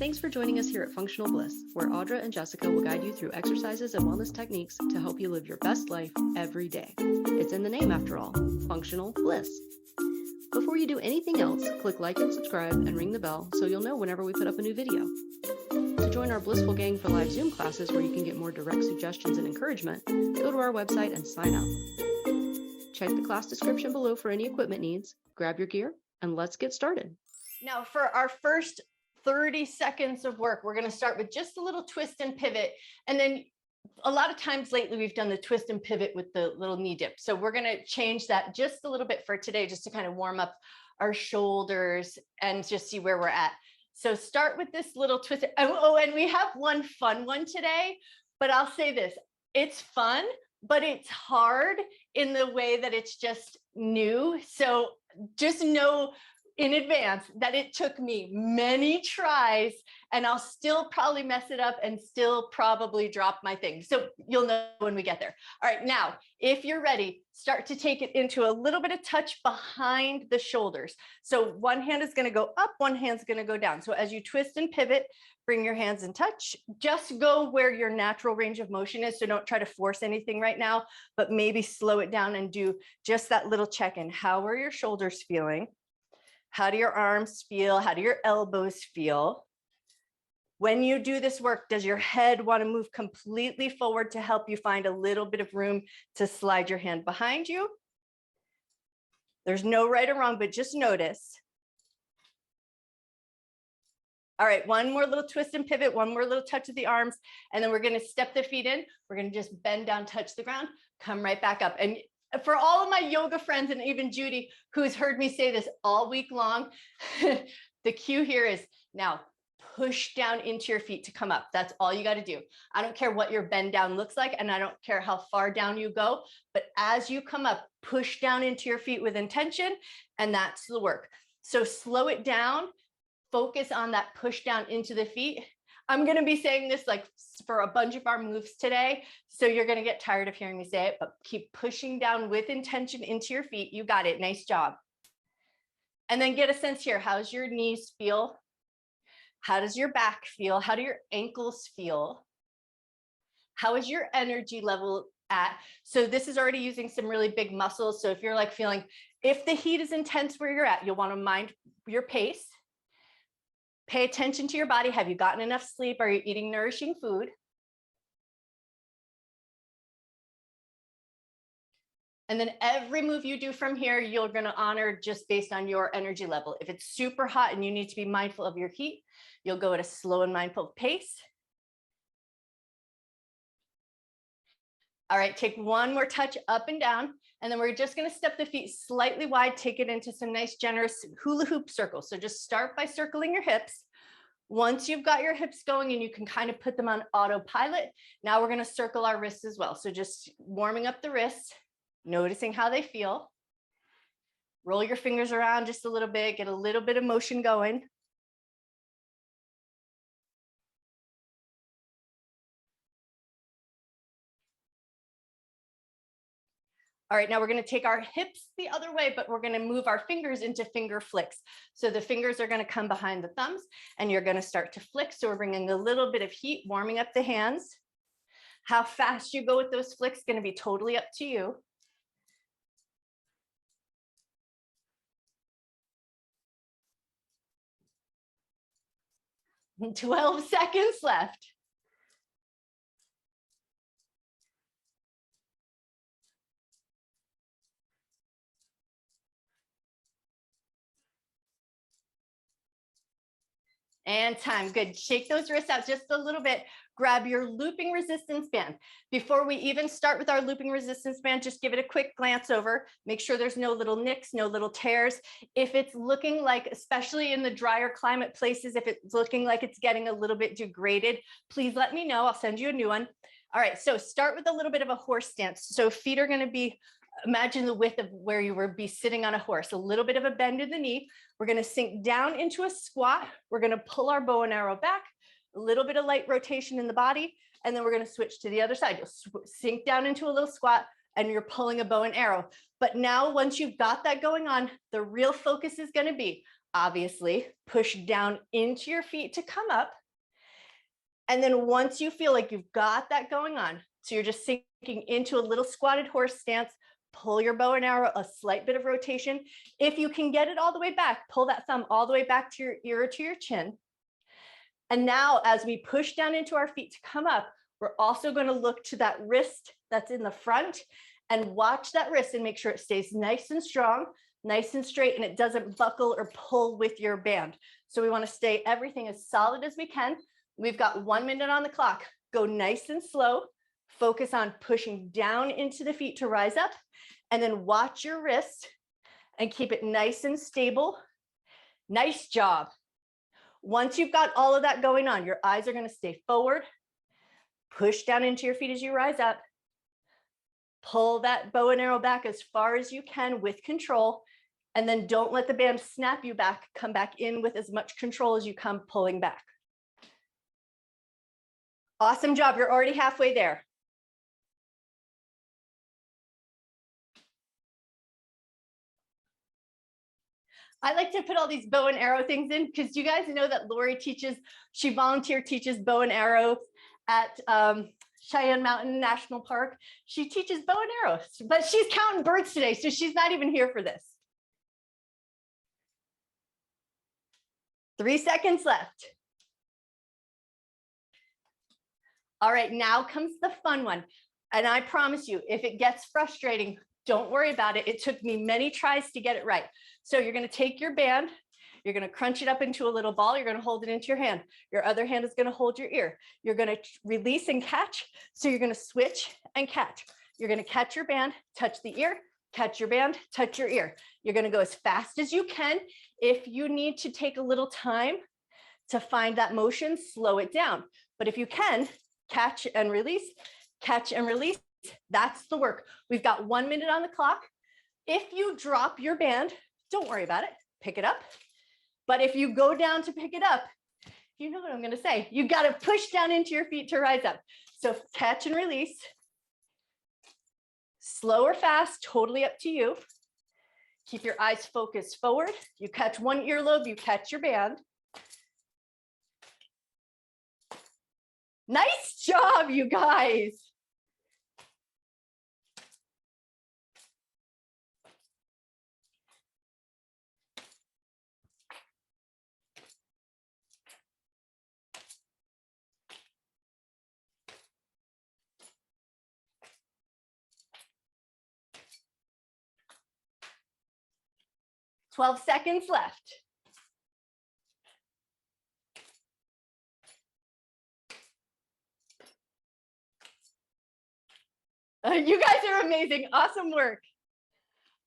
Thanks for joining us here at Functional Bliss, where Audra and Jessica will guide you through exercises and wellness techniques to help you live your best life every day. It's in the name after all, Functional Bliss. Before you do anything else, click like and subscribe and ring the bell so you'll know whenever we put up a new video. To join our Blissful Gang for live Zoom classes where you can get more direct suggestions and encouragement, go to our website and sign up. Check the class description below for any equipment needs, grab your gear, and let's get started. Now for our first 30 seconds of work, we're going to start with just a little twist and pivot. And then a lot of times lately, we've done the twist and pivot with the little knee dip. So we're going to change that just a little bit for today, just to kind of warm up our shoulders and just see where we're at. So start with this little twist. Oh, and we have one fun one today, but I'll say this, it's fun, but it's hard in the way that it's just new. So just know in advance that it took me many tries and I'll still probably mess it up and still probably drop my thing. So you'll know when we get there. All right, now, if you're ready, start to take it into a little bit of touch behind the shoulders. So one hand is going to go up, one hand's going to go down. So as you twist and pivot, bring your hands in touch. Just go where your natural range of motion is. So don't try to force anything right now, but maybe slow it down and do just that little check-in. How are your shoulders feeling? How do your arms feel? How do your elbows feel? When you do this work, does your head want to move completely forward to help you find a little bit of room to slide your hand behind you? There's no right or wrong, but just notice. All right, one more little twist and pivot, one more little touch of the arms, and then we're going to step the feet in. We're going to just bend down, touch the ground, come right back up. And for all of my yoga friends and even Judy, who's heard me say this all week long, the cue here is now push down into your feet to come up. That's all you got to do. I don't care what your bend down looks like, and I don't care how far down you go, but as you come up, push down into your feet with intention, and that's the work. So slow it down, focus on that push down into the feet. I'm going to be saying this like for a bunch of our moves today, so you're going to get tired of hearing me say it, but keep pushing down with intention into your feet. You got it. Nice job. And then get a sense here. How's your knees feel? How does your back feel? How do your ankles feel? How is your energy level at? So this is already using some really big muscles. So if you're like feeling, if the heat is intense where you're at, you'll want to mind your pace. Pay attention to your body. Have you gotten enough sleep? Are you eating nourishing food? And then every move you do from here, you're going to honor just based on your energy level. If it's super hot and you need to be mindful of your heat, you'll go at a slow and mindful pace. All right, take one more touch up and down. And then we're just going to step the feet slightly wide, take it into some nice generous hula hoop circles. So just start by circling your hips. Once you've got your hips going and you can kind of put them on autopilot, now we're going to circle our wrists as well. So just warming up the wrists, noticing how they feel. Roll your fingers around just a little bit, get a little bit of motion going. All right, now we're going to take our hips the other way, but we're going to move our fingers into finger flicks. So the fingers are going to come behind the thumbs and you're going to start to flick. So we're bringing a little bit of heat, warming up the hands. How fast you go with those flicks is going to be totally up to you. And 12 seconds left. And time. Good. Shake those wrists out just a little bit. Grab your looping resistance band. Before we even start with our looping resistance band, just give it a quick glance over. Make sure there's no little nicks, no little tears. If it's looking like, especially in the drier climate places, if it's looking like it's getting a little bit degraded, please let me know. I'll send you a new one. All right. So start with a little bit of a horse stance. So feet are going to be, imagine the width of where you would be sitting on a horse, a little bit of a bend in the knee. We're going to sink down into a squat. We're going to pull our bow and arrow back, a little bit of light rotation in the body, and then we're going to switch to the other side. You'll sink down into a little squat and you're pulling a bow and arrow. But now once you've got that going on, the real focus is going to be obviously push down into your feet to come up. And then once you feel like you've got that going on, so you're just sinking into a little squatted horse stance, pull your bow and arrow, a slight bit of rotation. If you can get it all the way back, pull that thumb all the way back to your ear or to your chin. And now as we push down into our feet to come up, we're also going to look to that wrist that's in the front and watch that wrist and make sure it stays nice and strong, nice and straight, and it doesn't buckle or pull with your band. So we want to stay everything as solid as we can. We've got 1 minute on the clock. Go nice and slow. Focus on pushing down into the feet to rise up, and then watch your wrist and keep it nice and stable. Nice job. Once you've got all of that going on, your eyes are going to stay forward. Push down into your feet as you rise up. Pull that bow and arrow back as far as you can with control, and then don't let the band snap you back. Come back in with as much control as you come pulling back. Awesome job. You're already halfway there. I like to put all these bow and arrow things in because you guys know that Lori teaches, she teaches bow and arrow at Cheyenne Mountain National Park. She teaches bow and arrows, but she's counting birds today, so she's not even here for this. 3 seconds left. All right, now comes the fun one. And I promise you, if it gets frustrating, don't worry about it. It took me many tries to get it right. So you're going to take your band, you're going to crunch it up into a little ball. You're going to hold it into your hand. Your other hand is going to hold your ear. You're going to release and catch. So you're going to switch and catch. You're going to catch your band, touch the ear, catch your band, touch your ear. You're going to go as fast as you can. If you need to take a little time to find that motion, slow it down. But if you can, catch and release, catch and release. That's the work. We've got 1 minute on the clock. If you drop your band, don't worry about it. Pick it up. But if you go down to pick it up, you know what I'm going to say. You got to push down into your feet to rise up. So catch and release. Slow or fast, totally up to you. Keep your eyes focused forward. You catch one earlobe, you catch your band. Nice job, you guys. Twelve seconds left. You guys are amazing. Awesome work.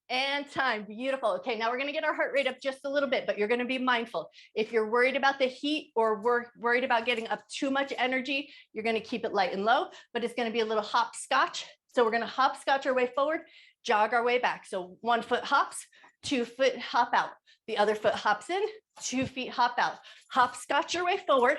And time. Beautiful. Okay, now we're going to get our heart rate up just a little bit, but you're going to be mindful. If you're worried about the heat or worried about getting up too much energy, you're going to keep it light and low, but it's going to be a little hopscotch. So we're going to hopscotch our way forward, jog our way back. So 1 foot hops, 2 foot hop out. The other foot hops in, 2 feet hop out. Hopscotch your way forward,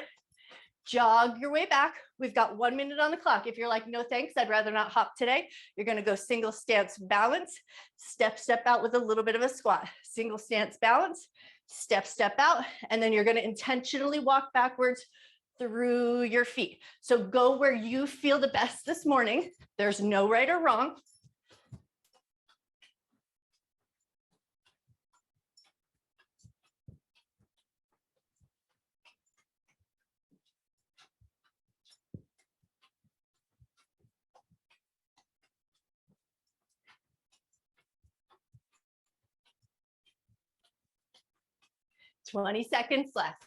jog your way back. We've got 1 minute on the clock. If you're like, no thanks, I'd rather not hop today, you're going to go single stance balance, step out with a little bit of a squat, single stance balance, step out, and then you're going to intentionally walk backwards through your feet. So go where you feel the best this morning. There's no right or wrong. Twenty seconds left.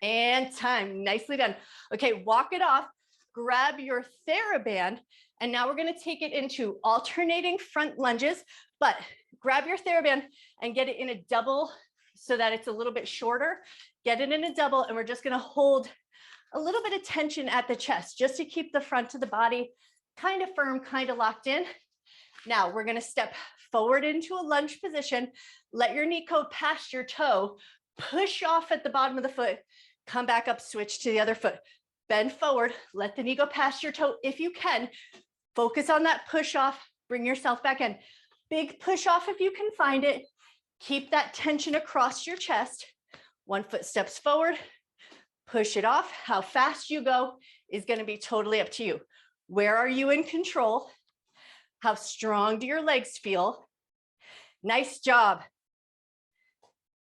And time. Nicely done. Okay, walk it off. Grab your theraband, and now we're going to take it into alternating front lunges, but grab your theraband and get it in a double so that it's a little bit shorter. Get it in a double, and we're just going to hold a little bit of tension at the chest just to keep the front of the body kind of firm, kind of locked in. Now we're going to step forward into a lunge position. Let your knee go past your toe. Push off at the bottom of the foot. Come back up, switch to the other foot. Bend forward. Let the knee go past your toe if you can. Focus on that push off. Bring yourself back in. Big push off if you can find it. Keep that tension across your chest. One foot steps forward. Push it off. How fast you go is going to be totally up to you. Where are you in control? How strong do your legs feel? Nice job.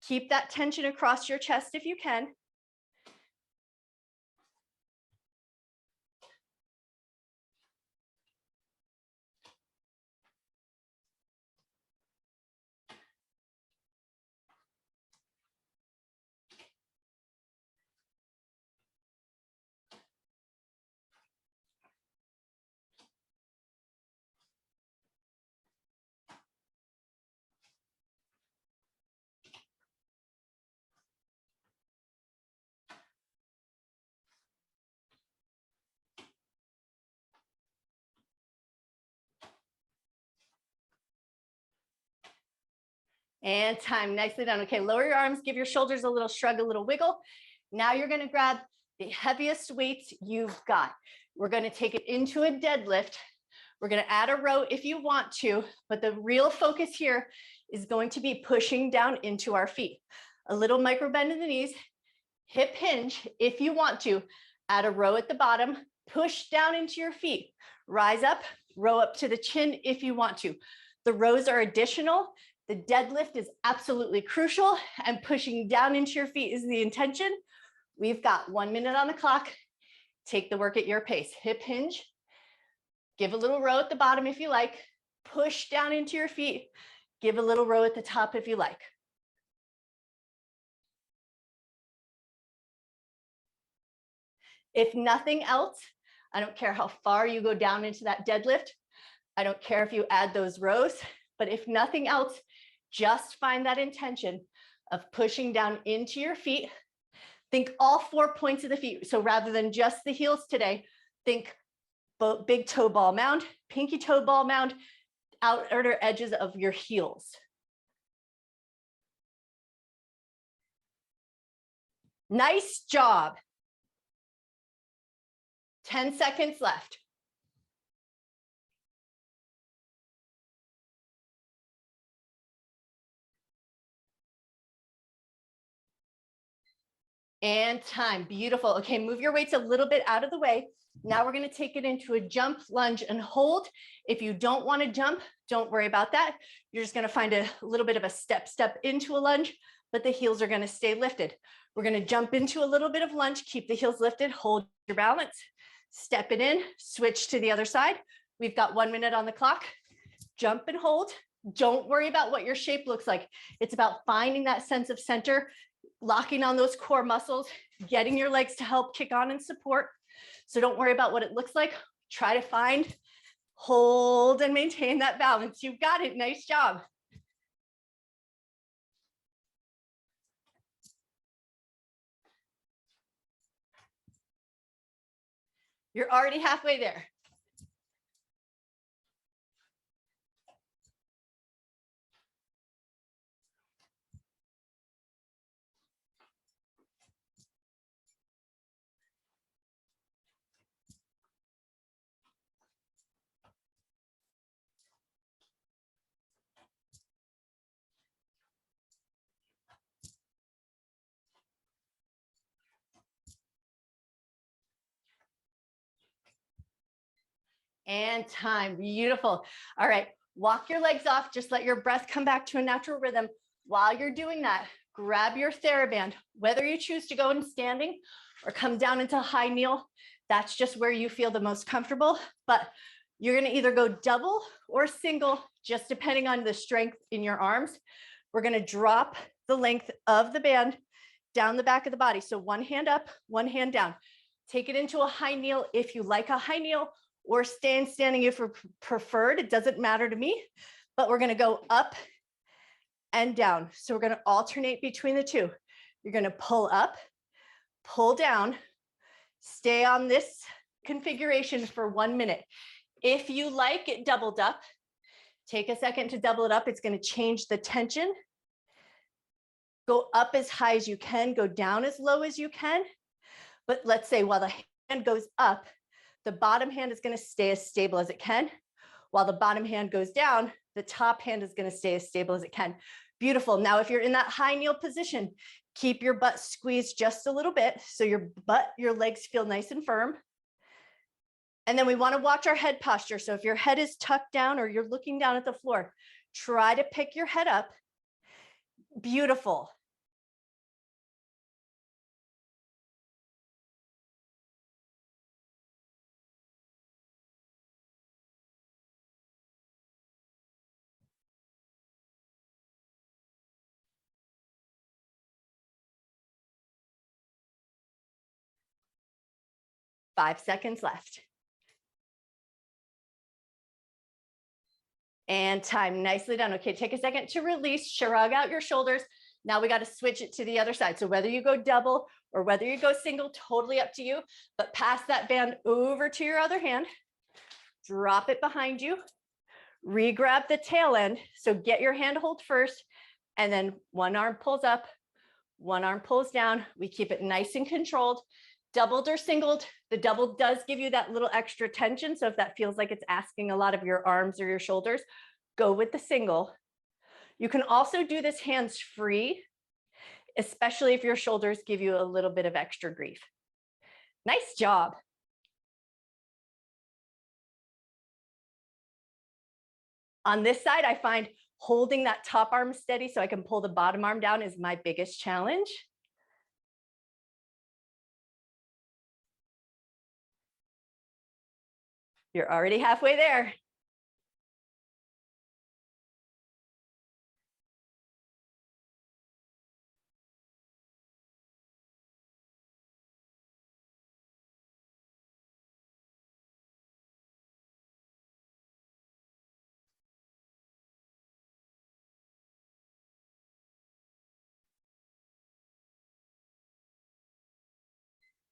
Keep that tension across your chest if you can. And time, nicely done. Okay, lower your arms, give your shoulders a little shrug, a little wiggle. Now you're gonna grab the heaviest weights you've got. We're gonna take it into a deadlift. We're gonna add a row if you want to, but the real focus here is going to be pushing down into our feet. A little micro bend in the knees, hip hinge if you want to. Add a row at the bottom, push down into your feet. Rise up, row up to the chin if you want to. The rows are additional. The deadlift is absolutely crucial, and pushing down into your feet is the intention. We've got 1 minute on the clock. Take the work at your pace. Hip hinge. Give a little row at the bottom if you like. Push down into your feet. Give a little row at the top if you like. If nothing else, I don't care how far you go down into that deadlift. I don't care if you add those rows, but if nothing else, just find that intention of pushing down into your feet. Think all 4 points of the feet. So rather than just the heels today, think big toe ball mound, pinky toe ball mound, outer edges of your heels. Nice job. 10 seconds left. And time. Beautiful. Okay, move your weights a little bit out of the way. Now we're going to take it into a jump, lunge, and hold. If you don't want to jump, don't worry about that. You're just going to find a little bit of a step into a lunge, but the heels are going to stay lifted. We're going to jump into a little bit of lunge, keep the heels lifted, hold your balance, step it in, switch to the other side. We've got 1 minute on the clock. Jump and hold. Don't worry about what your shape looks like. It's about finding that sense of center, locking on those core muscles, getting your legs to help kick on and support. So don't worry about what it looks like. Try to find, hold, and maintain that balance. You've got it. Nice job. You're already halfway there. And time. Beautiful. All right. Walk your legs off. Just let your breath come back to a natural rhythm. While you're doing that, grab your theraband, whether you choose to go in standing or come down into high kneel. That's just where you feel the most comfortable. But you're going to either go double or single, just depending on the strength in your arms. We're going to drop the length of the band down the back of the body. So one hand up, one hand down. Take it into a high kneel if you like a high kneel, or standing if you're preferred. It doesn't matter to me, but we're going to go up and down. So we're going to alternate between the two. You're going to pull up, pull down, stay on this configuration for 1 minute. If you like it doubled up, Take a second to double it up. It's going to change the tension. Go up as high as you can, go down as low as you can. But let's say while the hand goes up, the bottom hand is going to stay as stable as it can. While the bottom hand goes down, the top hand is going to stay as stable as it can. Beautiful. Now, if you're in that high kneel position, keep your butt squeezed just a little bit so your legs feel nice and firm. And then we want to watch our head posture. So if your head is tucked down or you're looking down at the floor, try to pick your head up. Beautiful. Five seconds left. And time, nicely done. Okay, take a second to release, shrug out your shoulders. Now we got to switch it to the other side. So whether you go double or whether you go single, totally up to you, but pass that band over to your other hand, drop it behind you, re-grab the tail end. So get your hand hold first, and then one arm pulls up, one arm pulls down. We keep it nice and controlled. Doubled or singled, the double does give you that little extra tension. So if that feels like it's asking a lot of your arms or your shoulders, go with the single. You can also do this hands free, especially if your shoulders give you a little bit of extra grief. Nice job. On this side, I find holding that top arm steady so I can pull the bottom arm down is my biggest challenge. You're already halfway there.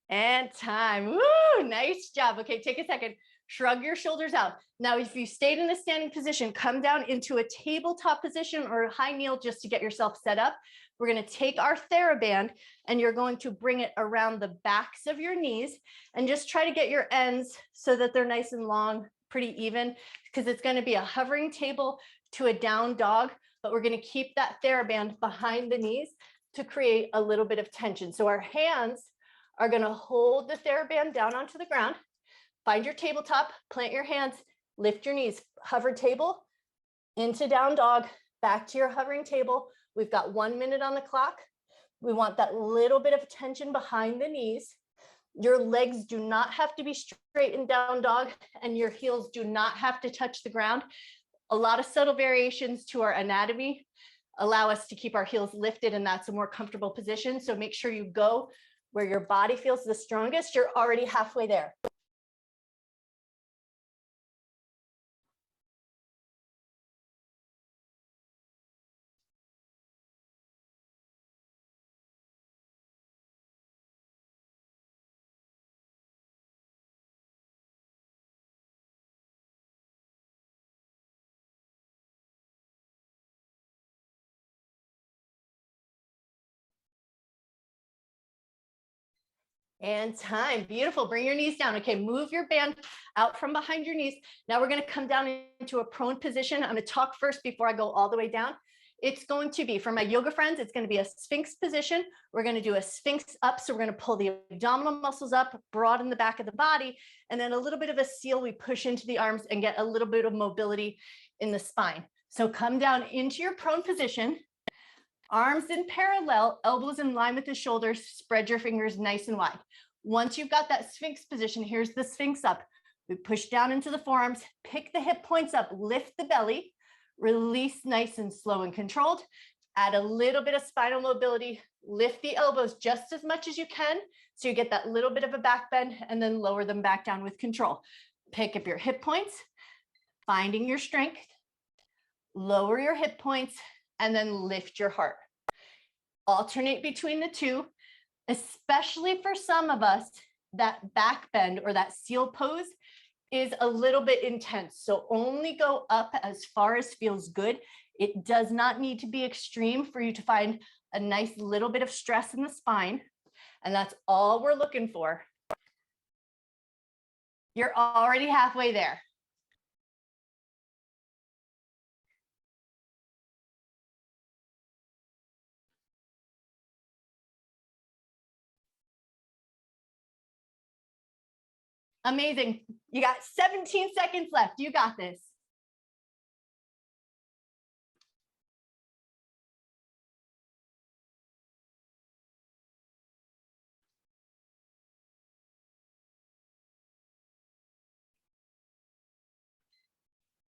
And time. Woo, nice job. Okay, take a second. Shrug your shoulders out. Now, if you stayed in the standing position, come down into a tabletop position or a high kneel just to get yourself set up. We're going to take our theraband and you're going to bring it around the backs of your knees and just try to get your ends so that they're nice and long, pretty even, because it's going to be a hovering table to a down dog, but we're going to keep that theraband behind the knees to create a little bit of tension. So our hands are going to hold the theraband down onto the ground. Find your tabletop, plant your hands, lift your knees, hover table, into down dog, back to your hovering table. We've got 1 minute on the clock. We want that little bit of tension behind the knees. Your legs do not have to be straight in down dog, and your heels do not have to touch the ground. A lot of subtle variations to our anatomy allow us to keep our heels lifted, and that's a more comfortable position. So make sure you go where your body feels the strongest. You're already halfway there. And time. Beautiful. Bring your knees down. Okay, move your band out from behind your knees. Now we're going to come down into a prone position. I'm going to talk first before I go all the way down. It's going to be, for my yoga friends, it's going to be a Sphinx position. We're going to do a Sphinx up. So we're going to pull the abdominal muscles up, broaden the back of the body, and then a little bit of a seal. We push into the arms and get a little bit of mobility in the spine. So come down into your prone position. Arms in parallel, elbows in line with the shoulders, spread your fingers nice and wide. Once you've got that Sphinx position, here's the Sphinx up. We push down into the forearms, pick the hip points up, lift the belly, release nice and slow and controlled. Add a little bit of spinal mobility, lift the elbows just as much as you can so you get that little bit of a back bend, and then lower them back down with control. Pick up your hip points, finding your strength, lower your hip points, and then lift your heart. Alternate between the two, especially for some of us, that back bend or that seal pose is a little bit intense. So only go up as far as feels good. It does not need to be extreme for you to find a nice little bit of stress in the spine. And that's all we're looking for. You're already halfway there. Amazing. You got 17 seconds left. You got this.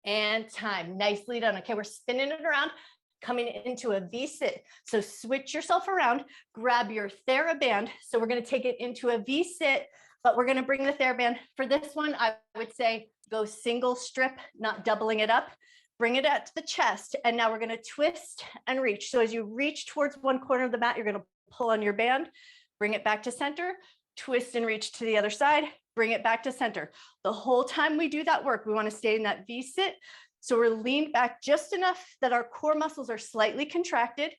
And time. Nicely done. Okay, we're spinning it around, coming into a V sit. So switch yourself around, grab your theraband. So we're going to take it into a V sit, but we're going to bring the theraband. For this one, I would say go single strip, not doubling it up. Bring it out to the chest. And now we're going to twist and reach. So as you reach towards one corner of the mat, you're going to pull on your band, bring it back to center, twist and reach to the other side, bring it back to center. The whole time we do that work, we want to stay in that V sit. So we're leaned back just enough that our core muscles are slightly contracted.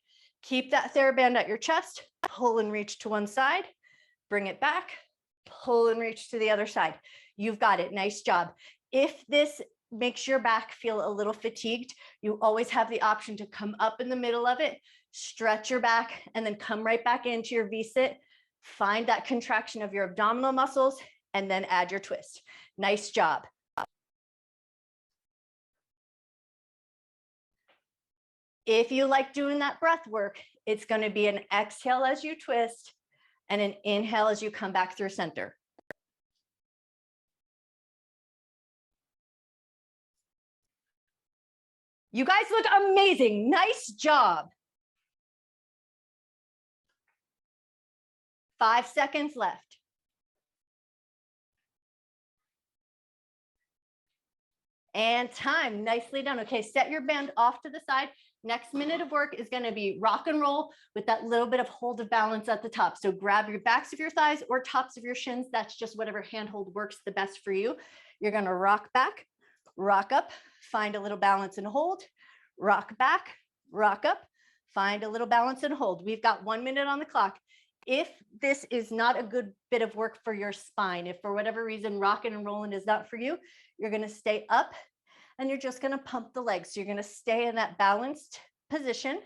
Keep that theraband at your chest, pull and reach to one side, bring it back, pull and reach to the other side. You've got it. Nice job. If this makes your back feel a little fatigued, you always have the option to come up in the middle of it, stretch your back, and then come right back into your V sit. Find that contraction of your abdominal muscles and then add your twist. Nice job. If you like doing that breath work, it's going to be an exhale as you twist and an inhale as you come back through center. You guys look amazing. Nice job. 5 seconds left. And time. Nicely done. Okay, set your band off to the side. Next minute of work is going to be rock and roll with that little bit of hold of balance at the top. So grab your backs of your thighs or tops of your shins. That's just whatever handhold works the best for you. You're going to rock back, rock up, find a little balance and hold, rock back, rock up, find a little balance and hold. We've got 1 minute on the clock. If this is not a good bit of work for your spine, if for whatever reason rocking and rolling is not for you, you're going to stay up and you're just going to pump the legs. So you're going to stay in that balanced position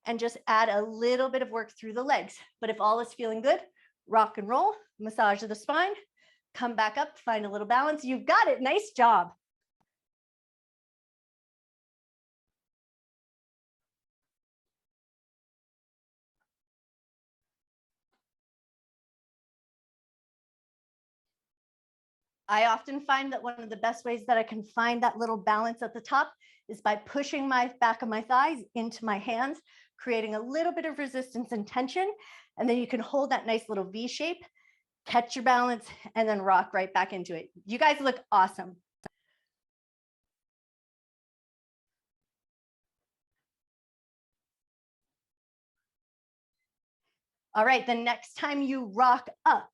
and just add a little bit of work through the legs. But if all is feeling good, rock and roll, massage of the spine, come back up, find a little balance. You've got it. Nice job. I often find that one of the best ways that I can find that little balance at the top is by pushing my back of my thighs into my hands, creating a little bit of resistance and tension. And then you can hold that nice little V shape, catch your balance, and then rock right back into it. You guys look awesome. All right, the next time you rock up,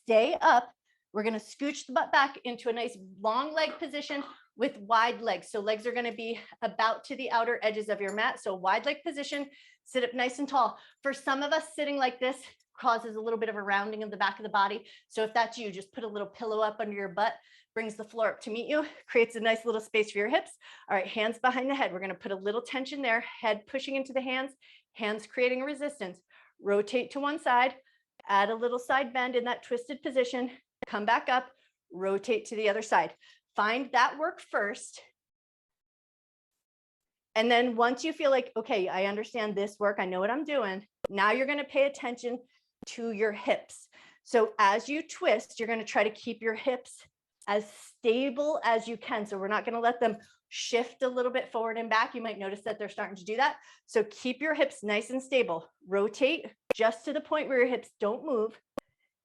stay up. We're going to scooch the butt back into a nice long leg position with wide legs. So legs are going to be about to the outer edges of your mat. So wide leg position, sit up nice and tall. For some of us, sitting like this causes a little bit of a rounding of the back of the body. So if that's you, just put a little pillow up under your butt, brings the floor up to meet you, creates a nice little space for your hips. All right, hands behind the head. We're going to put a little tension there, head pushing into the hands creating a resistance. Rotate to one side, add a little side bend in that twisted position, come back up, rotate to the other side. Find that work first. And then once you feel like, okay, I understand this work, I know what I'm doing, now you're going to pay attention to your hips. So as you twist, you're going to try to keep your hips as stable as you can. So we're not going to let them shift a little bit forward and back. You might notice that they're starting to do that. So keep your hips nice and stable. Rotate just to the point where your hips don't move.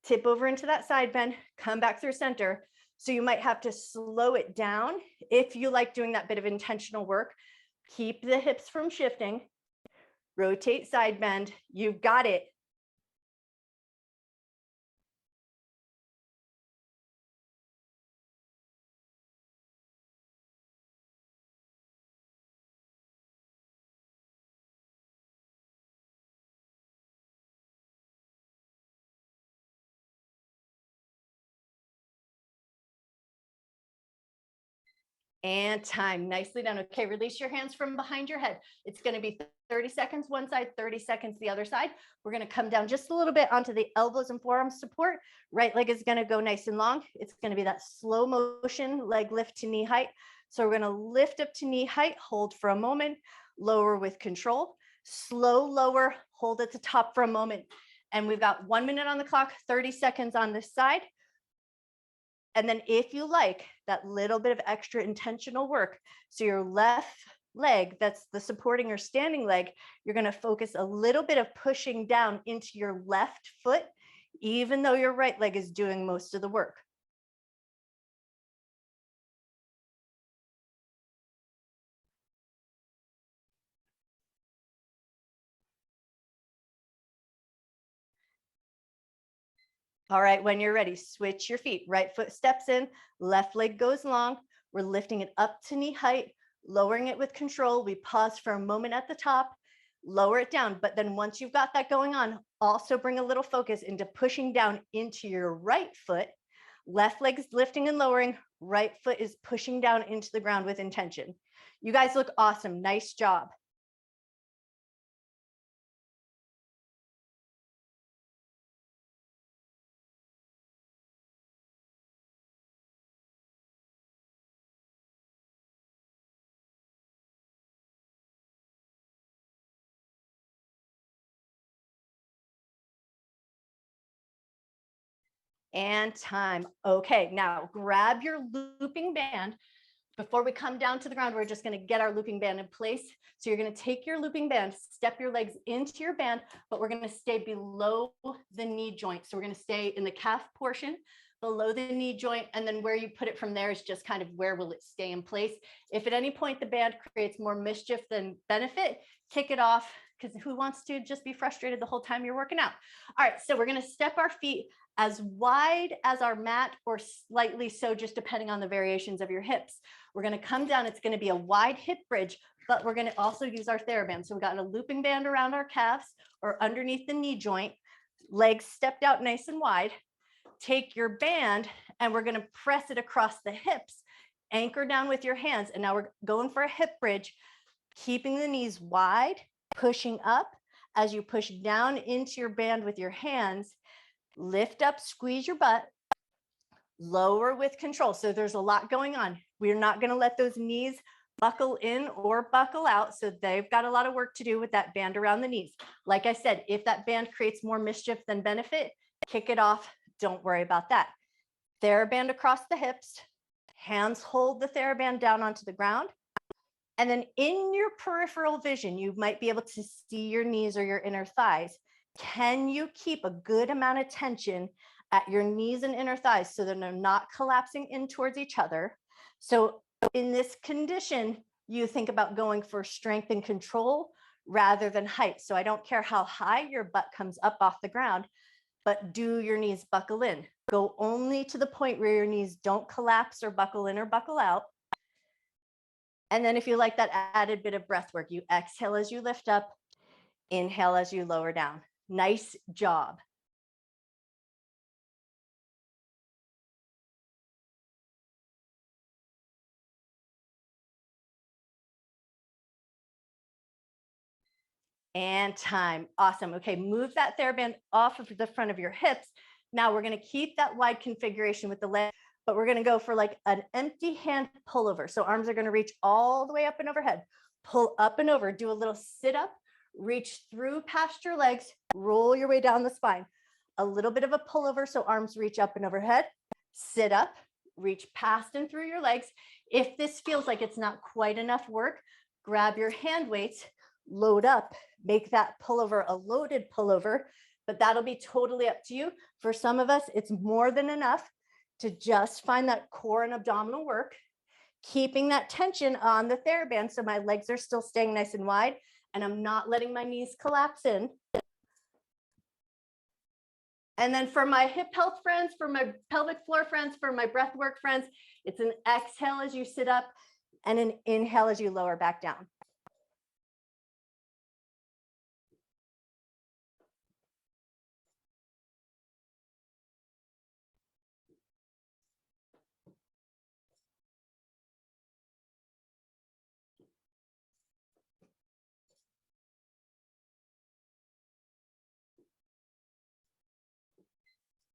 Tip over into that side bend, come back through center. So you might have to slow it down if you like doing that bit of intentional work. Keep the hips from shifting. Rotate, side bend. You've got it. And time. Nicely done. Okay, release your hands from behind your head. It's going to be 30 seconds one side, 30 seconds the other side. We're going to come down just a little bit onto the elbows and forearms support. Right leg is going to go nice and long. It's going to be that slow motion leg lift to knee height. So we're going to lift up to knee height, hold for a moment, lower with control, slow lower, hold at the top for a moment. And we've got 1 minute on the clock, 30 seconds on this side. And then if you like that little bit of extra intentional work, so your left leg, that's the supporting or standing leg, you're going to focus a little bit of pushing down into your left foot, even though your right leg is doing most of the work. All right, when you're ready, switch your feet. Right foot steps in, left leg goes long. We're lifting it up to knee height, lowering it with control. We pause for a moment at the top, lower it down. But then once you've got that going on, also bring a little focus into pushing down into your right foot. Left leg's lifting and lowering, right foot is pushing down into the ground with intention. You guys look awesome. Nice job. And time. Okay, now grab your looping band. Before we come down to the ground, we're just going to get our looping band in place. So you're going to take your looping band, step your legs into your band, but we're going to stay below the knee joint. So we're going to stay in the calf portion, below the knee joint, and then where you put it from there is just kind of where will it stay in place. If at any point the band creates more mischief than benefit, kick it off, because who wants to just be frustrated the whole time you're working out? All right, so we're going to step our feet as wide as our mat or slightly so, just depending on the variations of your hips. We're going to come down. It's going to be a wide hip bridge, but we're going to also use our theraband. So we've got a looping band around our calves or underneath the knee joint, legs stepped out nice and wide. Take your band and we're going to press it across the hips, anchor down with your hands. And now we're going for a hip bridge, keeping the knees wide, pushing up. As you push down into your band with your hands, lift up, squeeze your butt, lower with control. So there's a lot going on. We're not going to let those knees buckle in or buckle out. So they've got a lot of work to do with that band around the knees. Like I said, if that band creates more mischief than benefit, kick it off. Don't worry about that. Theraband across the hips, hands hold the theraband down onto the ground. And then in your peripheral vision, you might be able to see your knees or your inner thighs. Can you keep a good amount of tension at your knees and inner thighs so that they're not collapsing in towards each other? So in this condition, you think about going for strength and control rather than height. So I don't care how high your butt comes up off the ground, but do your knees buckle in? Go only to the point where your knees don't collapse or buckle in or buckle out. And then if you like that added bit of breath work, you exhale as you lift up, inhale as you lower down. Nice job. And time. Awesome. Okay, move that theraband off of the front of your hips. Now we're going to keep that wide configuration with the leg, but we're going to go for like an empty hand pullover. So arms are going to reach all the way up and overhead. Pull up and over. Do a little sit up, reach through past your legs, roll your way down the spine. A little bit of a pullover, so arms reach up and overhead. Sit up, reach past and through your legs. If this feels like it's not quite enough work, grab your hand weights, load up, make that pullover a loaded pullover, but that'll be totally up to you. For some of us, it's more than enough to just find that core and abdominal work, keeping that tension on the theraband so my legs are still staying nice and wide and I'm not letting my knees collapse in. And then for my hip health friends, for my pelvic floor friends, for my breath work friends, it's an exhale as you sit up and an inhale as you lower back down.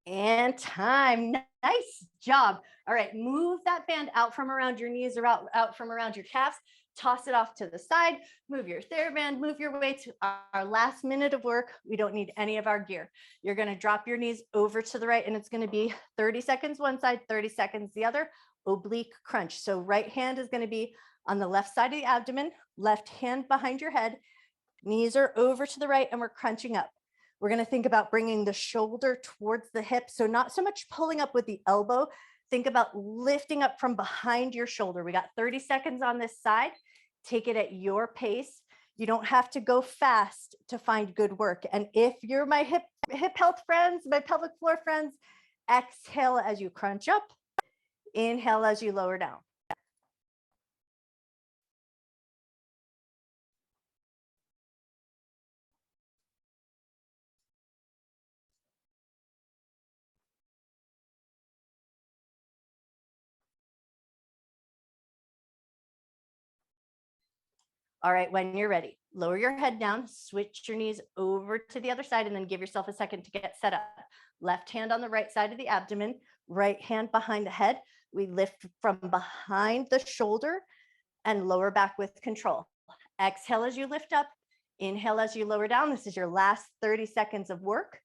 And time. Nice job. All right, move that band out from around your knees or out from around your calves. Toss it off to the side. Move your theraband, move your way to our last minute of work. We don't need any of our gear. You're going to drop your knees over to the right, and it's going to be 30 seconds one side, 30 seconds the other, oblique crunch. So right hand is going to be on the left side of the abdomen, left hand behind your head, knees are over to the right, and we're crunching up. We're going to think about bringing the shoulder towards the hip. So not so much pulling up with the elbow. Think about lifting up from behind your shoulder. We got 30 seconds on this side. Take it at your pace. You don't have to go fast to find good work. And if you're my hip health friends, my pelvic floor friends, exhale as you crunch up. Inhale as you lower down. All right, when you're ready, lower your head down, switch your knees over to the other side, and then give yourself a second to get set up. Left hand on the right side of the abdomen, right hand behind the head. We lift from behind the shoulder and lower back with control. Exhale as you lift up, inhale as you lower down. This is your last 30 seconds of work.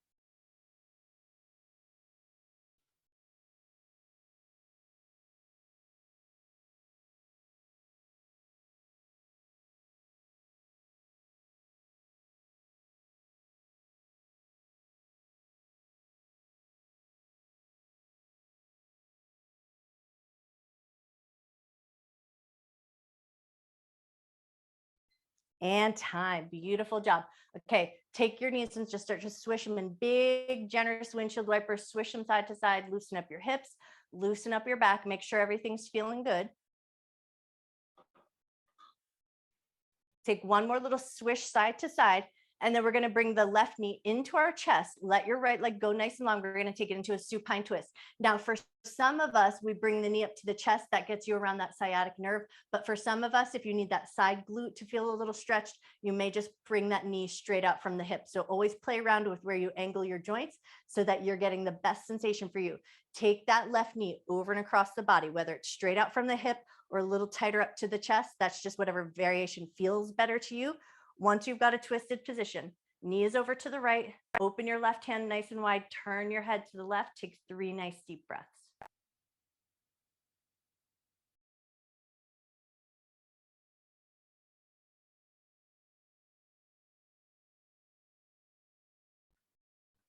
And time. Beautiful job. Okay, take your knees and just start to swish them in big, generous windshield wipers. Swish them side to side. Loosen up your hips, loosen up your back. Make sure everything's feeling good. Take one more little swish side to side. And then we're going to bring the left knee into our chest. Let your right leg go nice and long. We're going to take it into a supine twist. Now, for some of us, we bring the knee up to the chest. That gets you around that sciatic nerve. But for some of us, if you need that side glute to feel a little stretched, you may just bring that knee straight out from the hip. So always play around with where you angle your joints so that you're getting the best sensation for you. Take that left knee over and across the body, whether it's straight out from the hip or a little tighter up to the chest. That's just whatever variation feels better to you. Once you've got a twisted position, knee is over to the right, open your left hand nice and wide, turn your head to the left, take 3 nice deep breaths.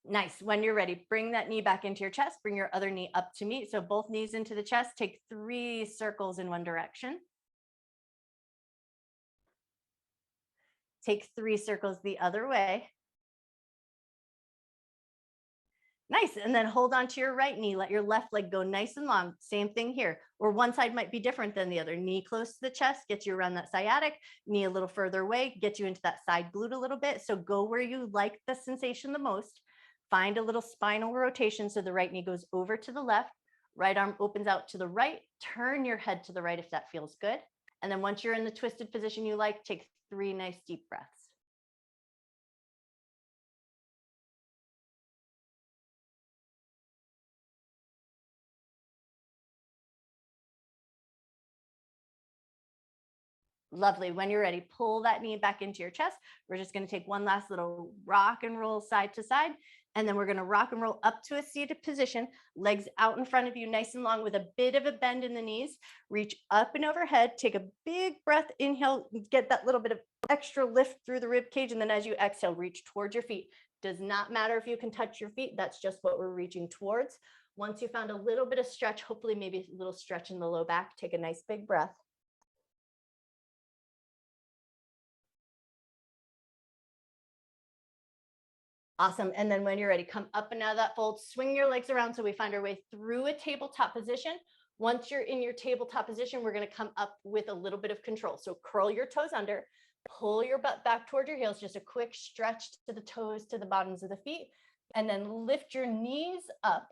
Nice. When you're ready, bring that knee back into your chest, bring your other knee up to meet. So both knees into the chest, take 3 circles in one direction. Take 3 circles the other way. Nice. And then hold on to your right knee. Let your left leg go nice and long. Same thing here. Or one side might be different than the other. Knee close to the chest, gets you around that sciatic. Knee a little further away, gets you into that side glute a little bit. So go where you like the sensation the most. Find a little spinal rotation. So the right knee goes over to the left. Right arm opens out to the right. Turn your head to the right if that feels good. And then once you're in the twisted position you like, take 3 nice deep breaths. Lovely. When you're ready, pull that knee back into your chest. We're just going to take one last little rock and roll side to side. And then we're going to rock and roll up to a seated position, legs out in front of you, nice and long with a bit of a bend in the knees. Reach up and overhead. Take a big breath. Inhale, get that little bit of extra lift through the rib cage. And then as you exhale, reach towards your feet. Does not matter if you can touch your feet. That's just what we're reaching towards. Once you found a little bit of stretch, hopefully maybe a little stretch in the low back, take a nice big breath. Awesome. And then when you're ready, come up and out of that fold, swing your legs around so we find our way through a tabletop position. Once you're in your tabletop position, we're going to come up with a little bit of control. So curl your toes under, pull your butt back toward your heels, just a quick stretch to the toes, to the bottoms of the feet, and then lift your knees up,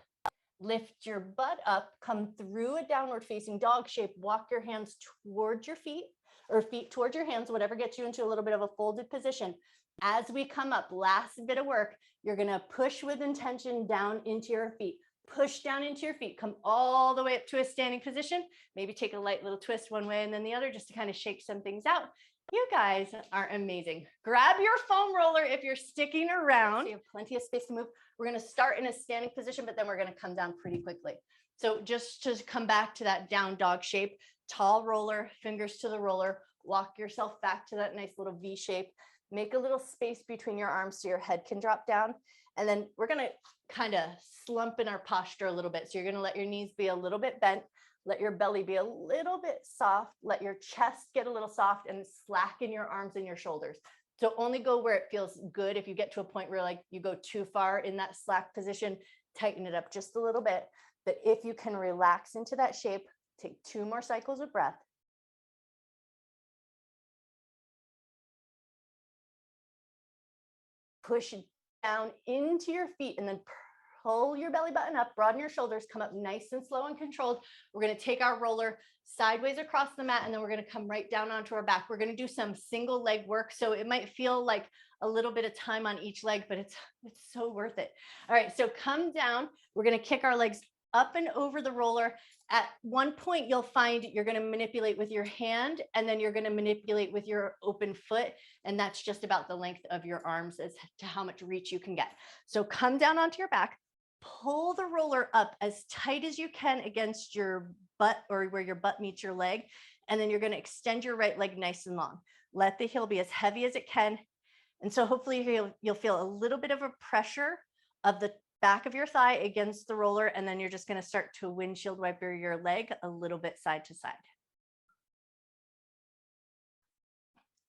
lift your butt up, come through a downward facing dog shape, walk your hands towards your feet or feet towards your hands, whatever gets you into a little bit of a folded position. As we come up, last bit of work, you're going to push with intention down into your feet. Push down into your feet, come all the way up to a standing position. Maybe take a light little twist one way and then the other just to kind of shake some things out. You guys are amazing. Grab your foam roller if you're sticking around. So you have plenty of space to move. We're going to start in a standing position, but then we're going to come down pretty quickly. So just to come back to that down dog shape, tall roller, fingers to the roller, walk yourself back to that nice little V shape. Make a little space between your arms so your head can drop down. And then we're going to kind of slump in our posture a little bit. So you're going to let your knees be a little bit bent, let your belly be a little bit soft, let your chest get a little soft, and slacken your arms and your shoulders. So only go where it feels good. If you get to a point where like you go too far in that slack position, tighten it up just a little bit. But if you can relax into that shape, take 2 more cycles of breath. Push down into your feet and then pull your belly button up, broaden your shoulders, come up nice and slow and controlled. We're going to take our roller sideways across the mat, and then we're going to come right down onto our back. We're going to do some single leg work. So it might feel like a little bit of time on each leg, but it's so worth it. All right, so come down. We're going to kick our legs up and over the roller. At one point, you'll find you're going to manipulate with your hand, and then you're going to manipulate with your open foot. And that's just about the length of your arms as to how much reach you can get. So come down onto your back, pull the roller up as tight as you can against your butt or where your butt meets your leg. And then you're going to extend your right leg nice and long. Let the heel be as heavy as it can. And so hopefully you'll feel a little bit of a pressure of the back of your thigh against the roller. And then you're just going to start to windshield wiper your leg a little bit side to side.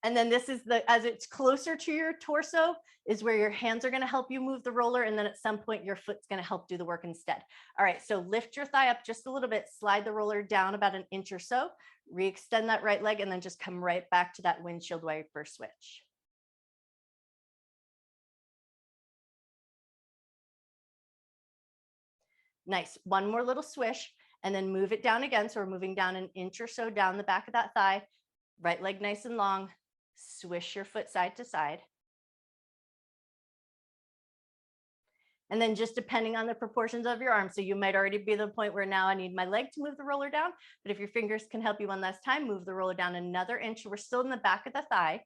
And then this is as it's closer to your torso is where your hands are going to help you move the roller. And then at some point, your foot's going to help do the work instead. All right, so lift your thigh up just a little bit, slide the roller down about an inch or so, re-extend that right leg, and then just come right back to that windshield wiper switch. Nice. One more little swish, and then move it down again. So we're moving down an inch or so down the back of that thigh, right leg nice and long, swish your foot side to side. And then just depending on the proportions of your arm. So you might already be at the point where now I need my leg to move the roller down. But if your fingers can help you one last time, move the roller down another inch. We're still in the back of the thigh.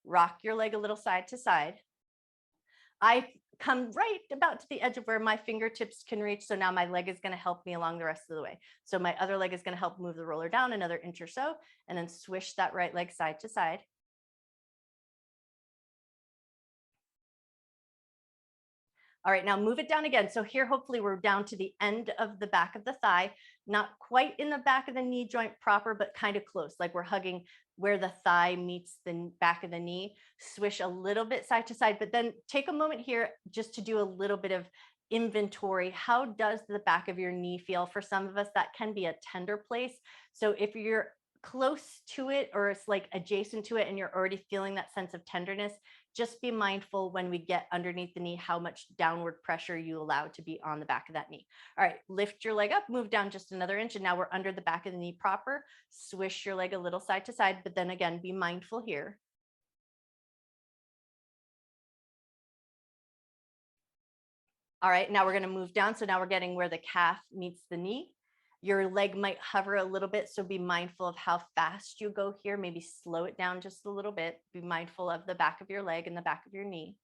Rock your leg a little side to side. I come right about to the edge of where my fingertips can reach. So now my leg is going to help me along the rest of the way. So my other leg is going to help move the roller down another inch or so, and then swish that right leg side to side. All right, now move it down again. So here, hopefully we're down to the end of the back of the thigh, not quite in the back of the knee joint proper, but kind of close, like we're hugging where the thigh meets the back of the knee. Swish a little bit side to side, but then take a moment here just to do a little bit of inventory. How does the back of your knee feel? For some of us, that can be a tender place. So if you're close to it or it's like adjacent to it and you're already feeling that sense of tenderness, just be mindful when we get underneath the knee, how much downward pressure you allow to be on the back of that knee. All right, lift your leg up, move down just another inch. And now we're under the back of the knee proper. Swish your leg a little side to side, but then again, be mindful here. All right, now we're going to move down. So now we're getting where the calf meets the knee. Your leg might hover a little bit, so be mindful of how fast you go here. Maybe slow it down just a little bit. Be mindful of the back of your leg and the back of your knee.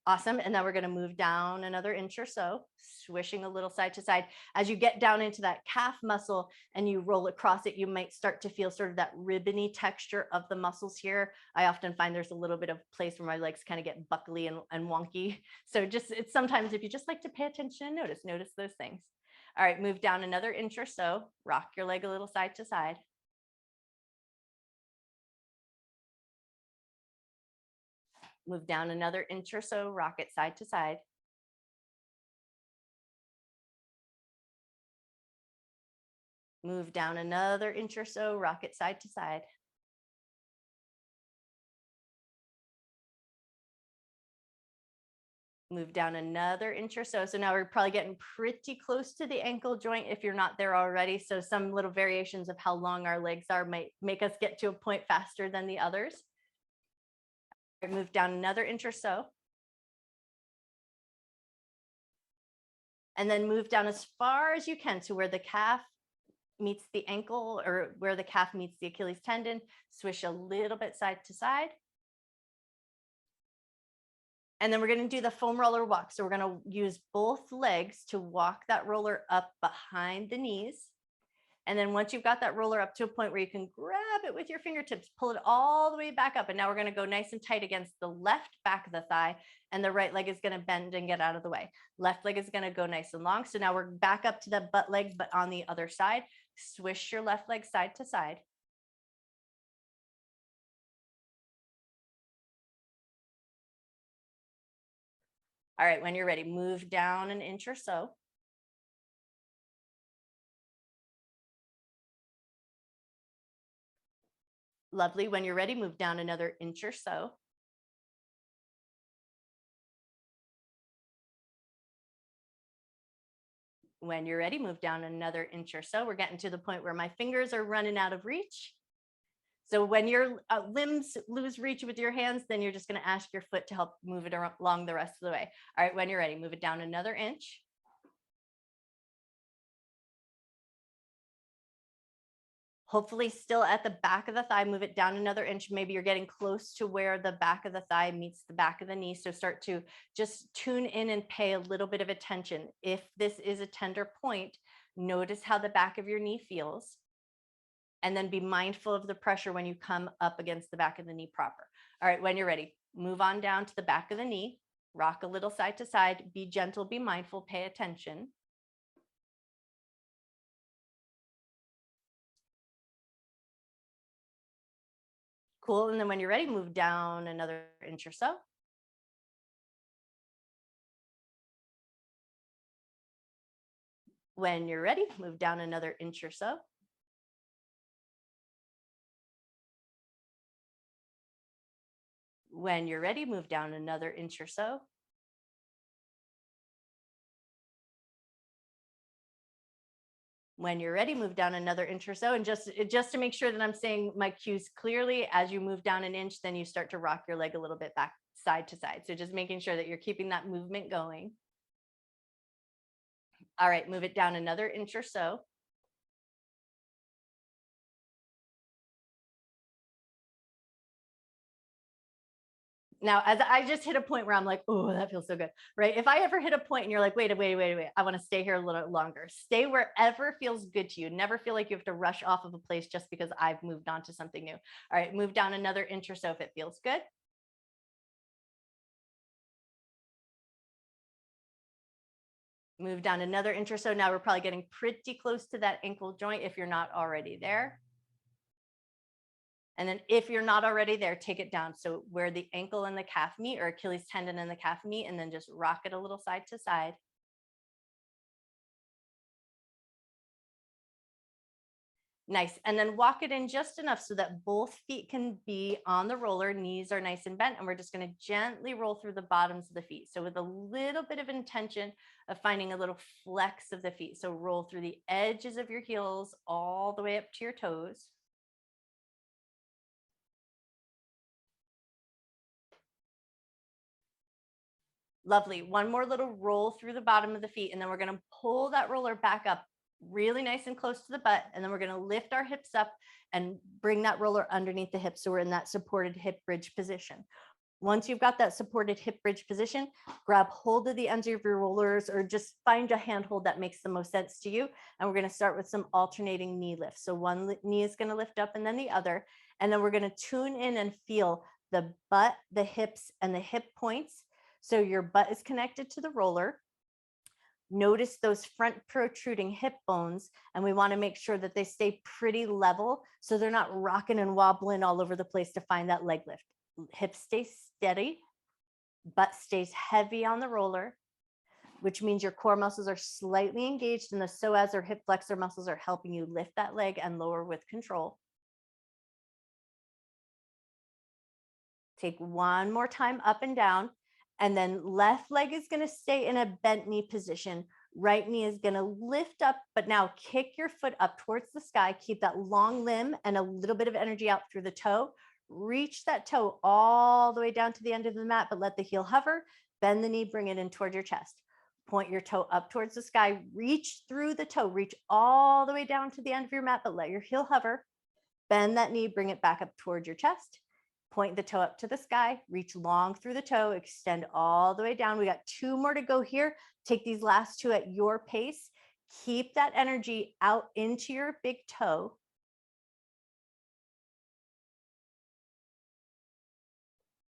Awesome. And then we're going to move down another inch or so, swishing a little side to side. As you get down into that calf muscle and you roll across it, you might start to feel sort of that ribbony texture of the muscles here. I often find there's a little bit of place where my legs kind of get buckly and wonky. So it's sometimes if you just like to pay attention and notice those things. All right, move down another inch or so, rock your leg a little side to side. Move down another inch or so, rock it side to side. Move down another inch or so, rock it side to side. Move down another inch or so. So now we're probably getting pretty close to the ankle joint if you're not there already. So some little variations of how long our legs are might make us get to a point faster than the others. Move down another inch or so. And then move down as far as you can to where the calf meets the ankle or where the calf meets the Achilles tendon. Swish a little bit side to side. And then we're going to do the foam roller walk. So we're going to use both legs to walk that roller up behind the knees. And then once you've got that roller up to a point where you can grab it with your fingertips, pull it all the way back up. And now we're going to go nice and tight against the left back of the thigh, and the right leg is going to bend and get out of the way. Left leg is going to go nice and long. So now we're back up to the butt leg, but on the other side. Swish your left leg side to side. All right, when you're ready, move down an inch or so. Lovely. When you're ready, move down another inch or so. When you're ready, move down another inch or so. We're getting to the point where my fingers are running out of reach. So when your limbs lose reach with your hands, then you're just going to ask your foot to help move it along the rest of the way. All right, when you're ready, move it down another inch. Hopefully still at the back of the thigh, move it down another inch. Maybe you're getting close to where the back of the thigh meets the back of the knee. So start to just tune in and pay a little bit of attention. If this is a tender point, notice how the back of your knee feels. And then be mindful of the pressure when you come up against the back of the knee proper. All right, when you're ready, move on down to the back of the knee, rock a little side to side, be gentle, be mindful, pay attention. Cool, and then when you're ready, move down another inch or so. When you're ready, move down another inch or so. When you're ready, move down another inch or so. When you're ready, move down another inch or so. And just to make sure that I'm saying my cues clearly, as you move down an inch, then you start to rock your leg a little bit back side to side. So just making sure that you're keeping that movement going. All right, move it down another inch or so. Now, as I just hit a point where I'm like, oh, that feels so good, right? If I ever hit a point and you're like, wait, I want to stay here a little longer. Stay wherever feels good to you. Never feel like you have to rush off of a place just because I've moved on to something new. All right, move down another inch or so if it feels good. Move down another inch or so. Now we're probably getting pretty close to that ankle joint if you're not already there. And then if you're not already there, take it down. So where the ankle and the calf meet, or Achilles tendon and the calf meet, and then just rock it a little side to side. Nice. And then walk it in just enough so that both feet can be on the roller. Knees are nice and bent. And we're just going to gently roll through the bottoms of the feet. So with a little bit of intention of finding a little flex of the feet. So roll through the edges of your heels all the way up to your toes. Lovely. One more little roll through the bottom of the feet. And then we're going to pull that roller back up really nice and close to the butt. And then we're going to lift our hips up and bring that roller underneath the hips. So we're in that supported hip bridge position. Once you've got that supported hip bridge position, grab hold of the ends of your rollers or just find a handhold that makes the most sense to you. And we're going to start with some alternating knee lifts. So one knee is going to lift up and then the other. And then we're going to tune in and feel the butt, the hips, and the hip points. So your butt is connected to the roller. Notice those front protruding hip bones, and we want to make sure that they stay pretty level so they're not rocking and wobbling all over the place to find that leg lift. Hips stay steady, butt stays heavy on the roller, which means your core muscles are slightly engaged and the psoas or hip flexor muscles are helping you lift that leg and lower with control. Take one more time up and down. And then left leg is going to stay in a bent knee position. Right knee is going to lift up, but now kick your foot up towards the sky. Keep that long limb and a little bit of energy out through the toe. Reach that toe all the way down to the end of the mat, but let the heel hover. Bend the knee, bring it in toward your chest. Point your toe up towards the sky. Reach through the toe. Reach all the way down to the end of your mat, but let your heel hover. Bend that knee, bring it back up towards your chest. Point the toe up to the sky, reach long through the toe, extend all the way down. We got 2 more to go here. Take these last 2 at your pace. Keep that energy out into your big toe.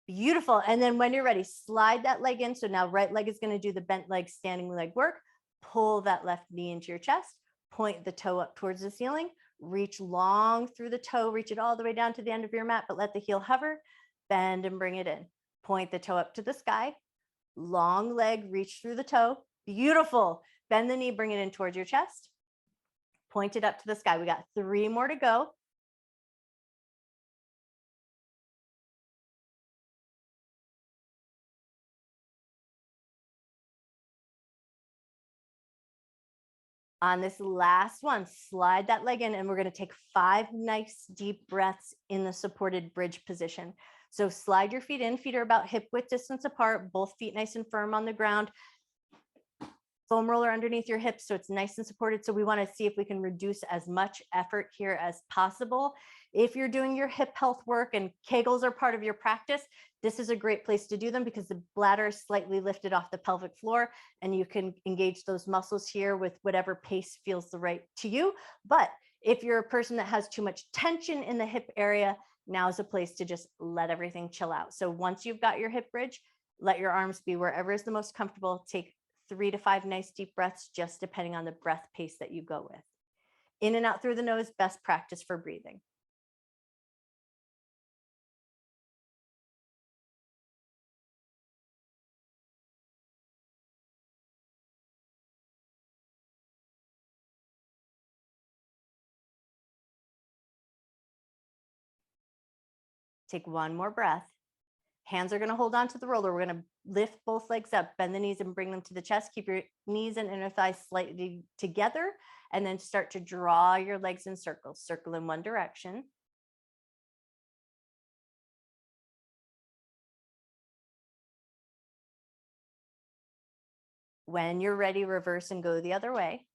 Beautiful. And then when you're ready, slide that leg in. So now right leg is going to do the bent leg, standing leg work. Pull that left knee into your chest. Point the toe up towards the ceiling. Reach long through the toe, reach it all the way down to the end of your mat, but let the heel hover, bend and bring it in. Point the toe up to the sky, long leg, reach through the toe. Beautiful. Bend the knee, bring it in towards your chest. Point it up to the sky. We got 3 more to go. On this last one, slide that leg in, and we're going to take 5 nice deep breaths in the supported bridge position. So slide your feet in. Feet are about hip width distance apart, both feet nice and firm on the ground. Foam roller underneath your hips so it's nice and supported. So we want to see if we can reduce as much effort here as possible. If you're doing your hip health work and Kegels are part of your practice, this is a great place to do them because the bladder is slightly lifted off the pelvic floor and you can engage those muscles here with whatever pace feels the right to you. But if you're a person that has too much tension in the hip area, now is a place to just let everything chill out. So once you've got your hip bridge, let your arms be wherever is the most comfortable. Take 3 to 5 nice deep breaths, just depending on the breath pace that you go with. In and out through the nose, best practice for breathing. Take 1 more breath. Hands are going to hold on to the roller. We're going to lift both legs up, bend the knees and bring them to the chest. Keep your knees and inner thighs slightly together, and then start to draw your legs in circles. Circle in one direction. When you're ready, reverse and go the other way.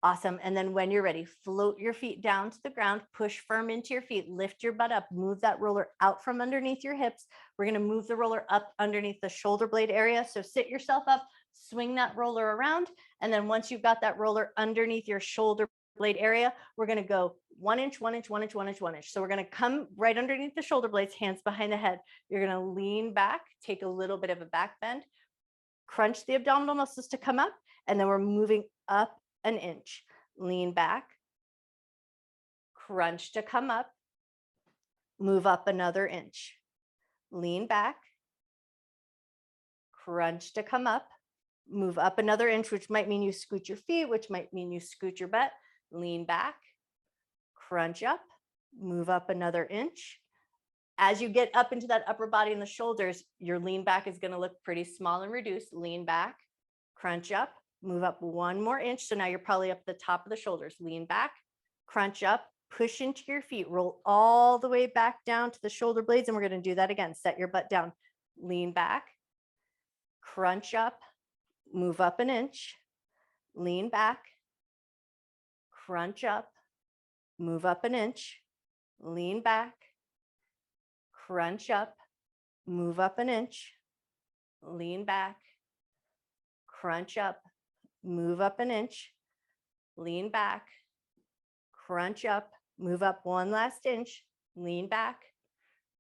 Awesome. And then when you're ready, float your feet down to the ground, push firm into your feet, lift your butt up, move that roller out from underneath your hips. We're going to move the roller up underneath the shoulder blade area. So sit yourself up, swing that roller around. And then once you've got that roller underneath your shoulder blade area, we're going to go 1 inch, 1 inch, 1 inch, 1 inch, 1 inch. So we're going to come right underneath the shoulder blades, hands behind the head. You're going to lean back, take a little bit of a back bend, crunch the abdominal muscles to come up. And then we're moving up 1 inch, lean back, crunch to come up, move up another inch, lean back, crunch to come up, move up another inch, which might mean you scoot your feet, which might mean you scoot your butt, lean back, crunch up, move up another inch. As you get up into that upper body and the shoulders, your lean back is going to look pretty small and reduced. Lean back, crunch up, move up 1 more inch. So now you're probably up the top of the shoulders. Lean back, crunch up, push into your feet, roll all the way back down to the shoulder blades. And we're going to do that again. Set your butt down, lean back, crunch up, move up 1 inch, lean back, crunch up, move up 1 inch, lean back, crunch up, move up 1 inch, lean back, crunch up, move up 1 inch, lean back, crunch up, move up 1 last inch, lean back,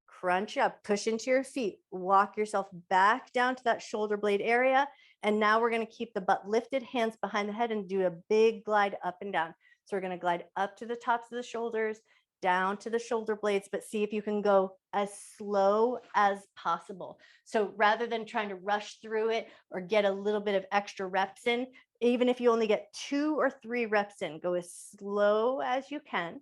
crunch up, push into your feet, walk yourself back down to that shoulder blade area. And now we're going to keep the butt lifted, hands behind the head, and do a big glide up and down. So we're going to glide up to the tops of the shoulders, down to the shoulder blades, but see if you can go as slow as possible. So rather than trying to rush through it or get a little bit of extra reps in, Even if you only get 2 or 3 reps in, go as slow as you can.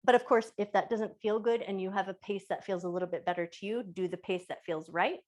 But of course, if that doesn't feel good and you have a pace that feels a little bit better to you, do the pace that feels right.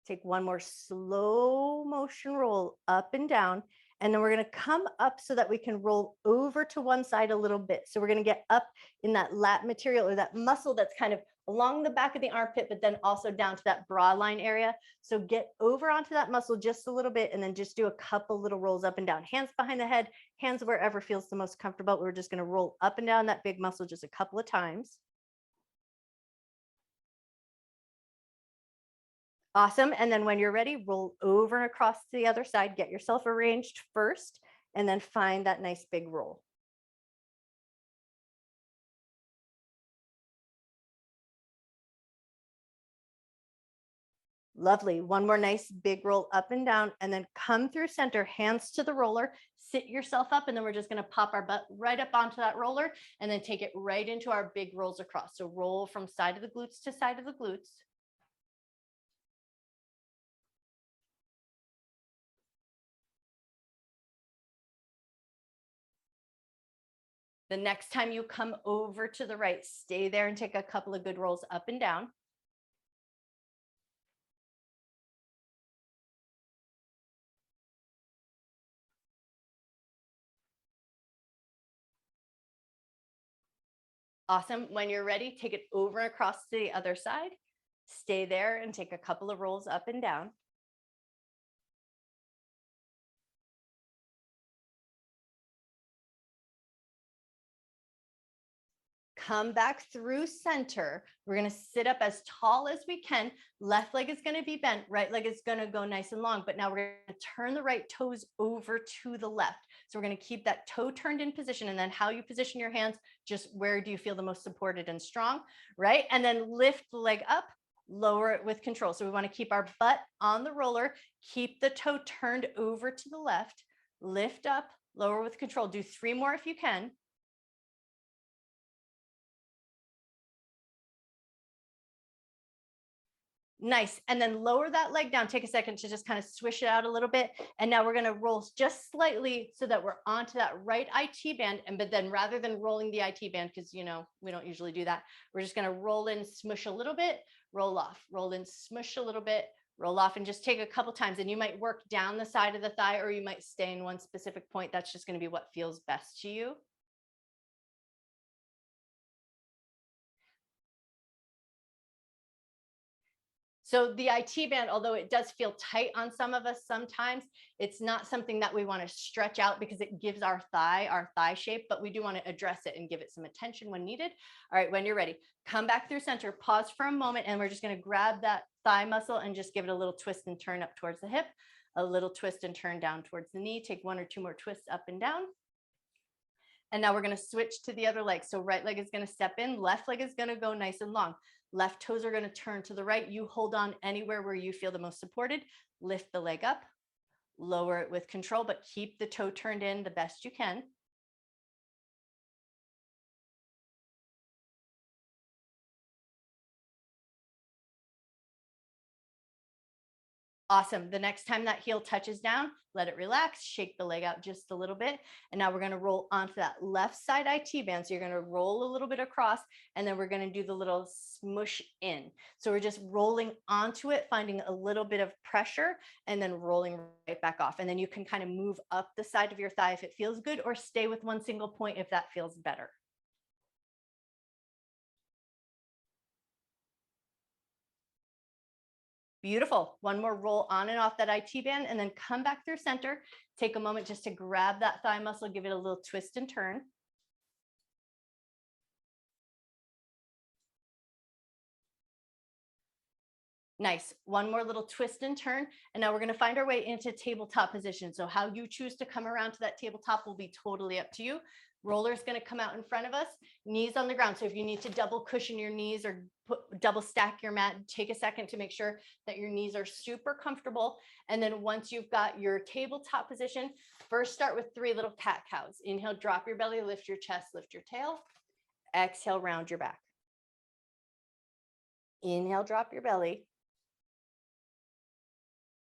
Take one more slow motion roll up and down. And then we're going to come up so that we can roll over to one side a little bit. So we're going to get up in that lat material or that muscle that's kind of along the back of the armpit, but then also down to that bra line area. So get over onto that muscle just a little bit and then just do a couple little rolls up and down. Hands behind the head, hands wherever feels the most comfortable. We're just going to roll up and down that big muscle just a couple of times. Awesome. And then when you're ready, roll over and across to the other side, get yourself arranged first, and then find that nice big roll. Lovely. One more nice big roll up and down, and then come through center, hands to the roller, sit yourself up, and then we're just going to pop our butt right up onto that roller and then take it right into our big rolls across. So roll from side of the glutes to side of the glutes. The next time you come over to the right, stay there and take a couple of good rolls up and down. Awesome. When you're ready, take it over across to the other side. Stay there and take a couple of rolls up and down. Come back through center. We're going to sit up as tall as we can. Left leg is going to be bent. Right leg is going to go nice and long. But now we're going to turn the right toes over to the left. So we're going to keep that toe turned in position. And then how you position your hands, just where do you feel the most supported and strong, right? And then lift the leg up, lower it with control. So we want to keep our butt on the roller, keep the toe turned over to the left, lift up, lower with control. Do 3 more if you can. Nice. And then lower that leg down. Take a second to just kind of swish it out a little bit. And now we're going to roll just slightly so that we're onto that right IT band. But then rather than rolling the IT band, because, we don't usually do that, we're just going to roll in, smush a little bit, roll off, roll in, smush a little bit, roll off, and just take a couple times. And you might work down the side of the thigh, or you might stay in one specific point. That's just going to be what feels best to you. So the IT band, although it does feel tight on some of us sometimes, it's not something that we want to stretch out because it gives our thigh shape, but we do want to address it and give it some attention when needed. All right, when you're ready, come back through center, pause for a moment, and we're just going to grab that thigh muscle and just give it a little twist and turn up towards the hip, a little twist and turn down towards the knee. Take 1 or 2 more twists up and down. And now we're going to switch to the other leg. So right leg is going to step in, left leg is going to go nice and long. Left toes are going to turn to the right. You hold on anywhere where you feel the most supported. Lift the leg up, lower it with control, but keep the toe turned in the best you can. Awesome. The next time that heel touches down, let it relax, shake the leg out just a little bit. And now we're going to roll onto that left side IT band. So you're going to roll a little bit across, and then we're going to do the little smush in. So we're just rolling onto it, finding a little bit of pressure, and then rolling right back off. And then you can kind of move up the side of your thigh if it feels good, or stay with one single point if that feels better. Beautiful. One more roll on and off that IT band, and then come back through center. Take a moment just to grab that thigh muscle, give it a little twist and turn. Nice. One more little twist and turn. And now we're going to find our way into tabletop position. So how you choose to come around to that tabletop will be totally up to you. Roller is going to come out in front of us, knees on the ground. So if you need to double cushion your knees or double stack your mat, take a second to make sure that your knees are super comfortable. And then once you've got your tabletop position, first start with 3 little cat cows. Inhale, drop your belly, lift your chest, lift your tail. Exhale, round your back. Inhale, drop your belly.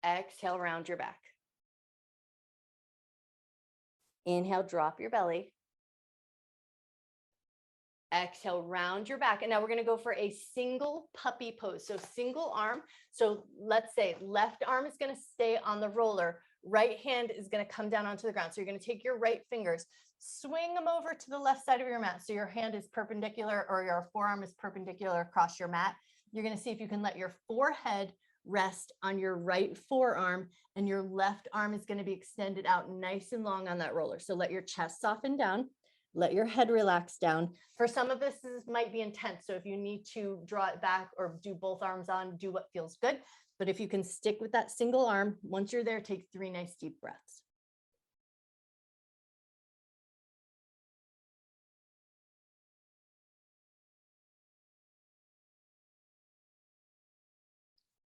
Exhale, round your back. Inhale, drop your belly. Exhale, round your back. And now we're going to go for a single puppy pose. So single arm. So let's say left arm is going to stay on the roller. Right hand is going to come down onto the ground. So you're going to take your right fingers, swing them over to the left side of your mat. So your hand is perpendicular or your forearm is perpendicular across your mat. You're going to see if you can let your forehead rest on your right forearm, and your left arm is going to be extended out nice and long on that roller. So let your chest soften down. Let your head relax down. For some of this might be intense. So if you need to draw it back or do both arms on, do what feels good. But if you can stick with that single arm, once you're there, take 3 nice deep breaths.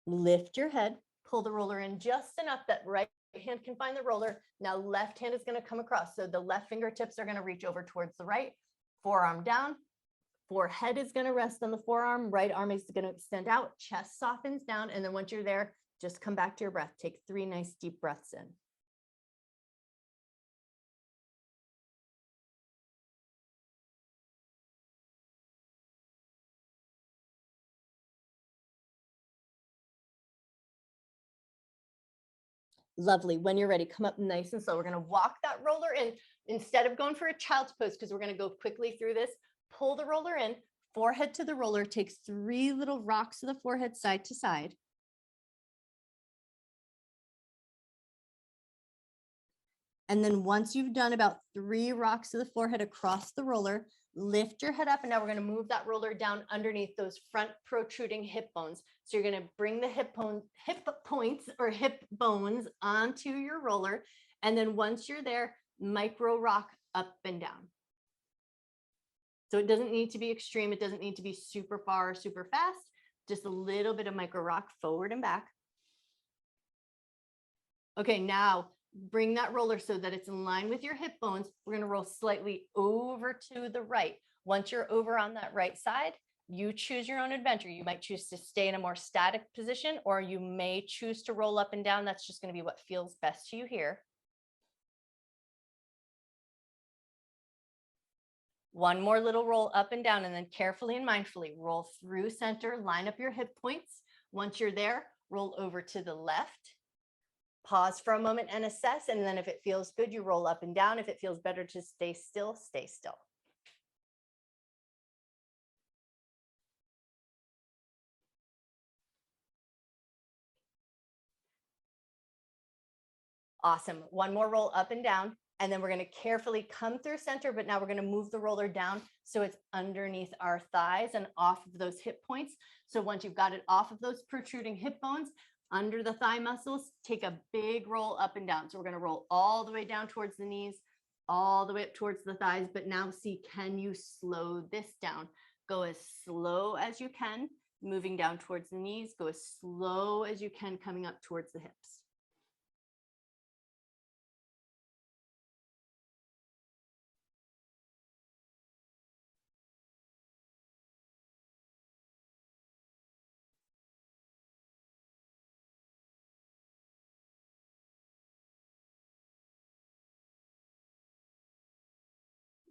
Lift your head, pull the roller in just enough that right hand can find the roller. Now left hand is going to come across. So the left fingertips are going to reach over towards the right, forearm down. Forehead is going to rest on the forearm. Right arm is going to extend out. Chest softens down. And then once you're there, just come back to your breath. Take 3 nice deep breaths in. Lovely. When you're ready, come up nice and slow. We're going to walk that roller in instead of going for a child's pose, because we're going to go quickly through this. Pull the roller in, forehead to the roller, takes 3 little rocks to the forehead, side to side. And then once you've done about 3 rocks to the forehead across the roller, lift your head up. And now we're going to move that roller down underneath those front protruding hip bones. So you're going to bring the hip points or hip bones onto your roller. And then once you're there, micro rock up and down. So it doesn't need to be extreme. It doesn't need to be super far or super fast. Just a little bit of micro rock forward and back. Okay, now bring that roller so that it's in line with your hip bones. We're going to roll slightly over to the right. Once you're over on that right side, you choose your own adventure. You might choose to stay in a more static position, or you may choose to roll up and down. That's just going to be what feels best to you here. One more little roll up and down, and then carefully and mindfully roll through center, line up your hip points. Once you're there, roll over to the left. Pause for a moment and assess. And then if it feels good, you roll up and down. If it feels better to stay still, stay still. Awesome. One more roll up and down. And then we're going to carefully come through center, but now we're going to move the roller down so it's underneath our thighs and off of those hip points. So once you've got it off of those protruding hip bones, under the thigh muscles, take a big roll up and down. So we're going to roll all the way down towards the knees, all the way up towards the thighs. But now see, can you slow this down? Go as slow as you can, moving down towards the knees. Go as slow as you can, coming up towards the hips.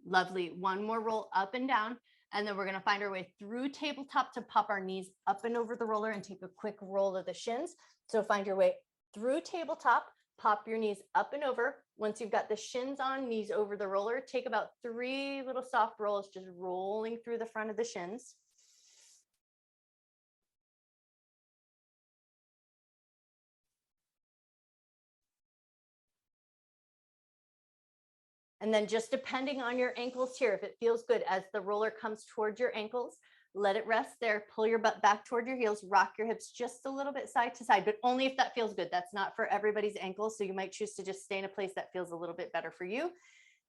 Lovely. One more roll up and down. And then we're going to find our way through tabletop to pop our knees up and over the roller and take a quick roll of the shins. So find your way through tabletop, pop your knees up and over. Once you've got the shins on, knees over the roller, take about 3 little soft rolls, just rolling through the front of the shins. And then just depending on your ankles here, if it feels good, as the roller comes towards your ankles, let it rest there, pull your butt back toward your heels, rock your hips just a little bit side to side, but only if that feels good. That's not for everybody's ankles. So you might choose to just stay in a place that feels a little bit better for you.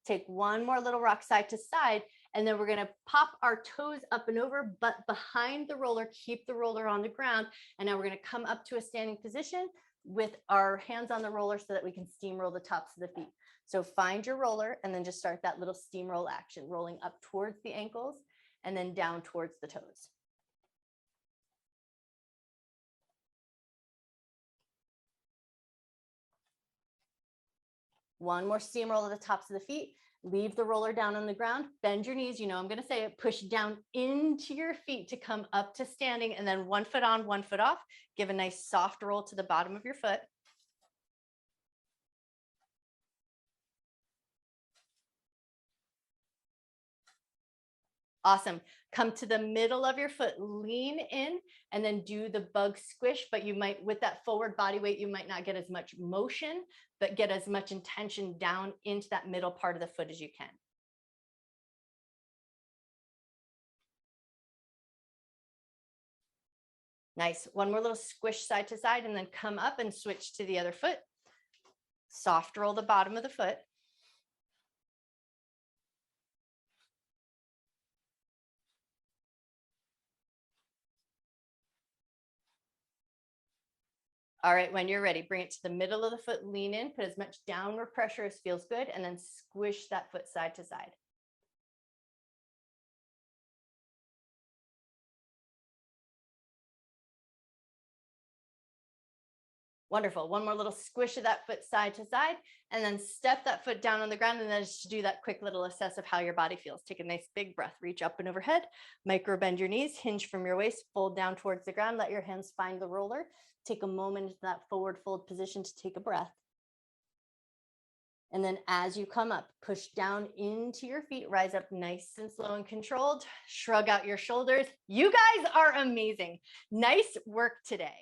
Take one more little rock side to side, and then we're going to pop our toes up and over, but behind the roller, keep the roller on the ground. And now we're going to come up to a standing position with our hands on the roller so that we can steamroll the tops of the feet. So find your roller and then just start that little steamroll action, rolling up towards the ankles and then down towards the toes. One more steamroll at the tops of the feet. Leave the roller down on the ground, bend your knees. You know, I'm going to say it, push down into your feet to come up to standing, and then 1 foot on, 1 foot off. Give a nice soft roll to the bottom of your foot. Awesome. Come to the middle of your foot, lean in, and then do the bug squish. But you might, with that forward body weight, you might not get as much motion, but get as much intention down into that middle part of the foot as you can. Nice. One more little squish side to side, and then come up and switch to the other foot. Soft roll the bottom of the foot. All right, when you're ready, bring it to the middle of the foot, lean in, put as much downward pressure as feels good, and then squish that foot side to side. Wonderful. One more little squish of that foot side to side, and then step that foot down on the ground, and then just do that quick little assess of how your body feels. Take a nice big breath, reach up and overhead, micro bend your knees, hinge from your waist, fold down towards the ground, let your hands find the roller. Take a moment into that forward fold position to take a breath. And then as you come up, push down into your feet, rise up nice and slow and controlled, shrug out your shoulders. You guys are amazing. Nice work today.